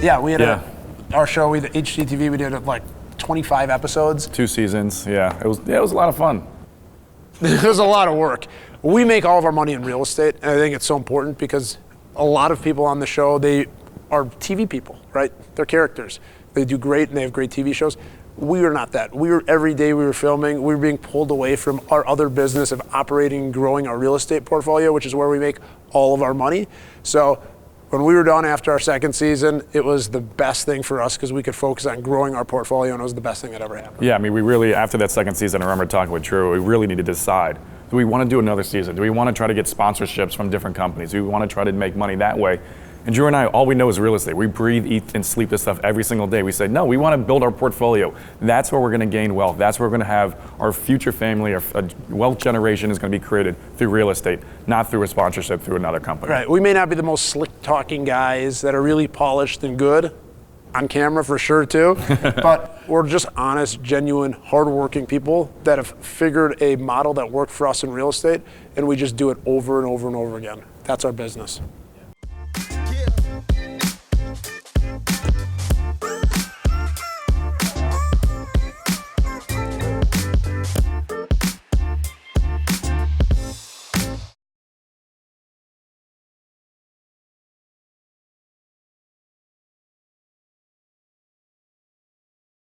Yeah, we had our show, we did HGTV, we did like 25 episodes. 2 seasons, yeah. It was a lot of fun. It was a lot of work. We make all of our money in real estate, and I think it's so important because a lot of people on the show, they are TV people, right? They're characters. They do great and they have great TV shows. We were not that. Every day we were filming, we were being pulled away from our other business of operating and growing our real estate portfolio, which is where we make all of our money. So when we were done after our second season, it was the best thing for us because we could focus on growing our portfolio, and it was the best thing that ever happened. Yeah, I mean, we really, after that second season, I remember talking with Drew, we really needed to decide, do we want to do another season? Do we want to try to get sponsorships from different companies? Do we want to try to make money that way? And Drew and I, all we know is real estate. We breathe, eat, and sleep this stuff every single day. We said, no, we want to build our portfolio. That's where we're going to gain wealth. That's where we're going to have our future family, our wealth generation is going to be created through real estate, not through a sponsorship through another company. Right. We may not be the most slick-talking guys that are really polished and good on camera for sure too, but we're just honest, genuine, hardworking people that have figured a model that worked for us in real estate, and we just do it over and over and over again. That's our business.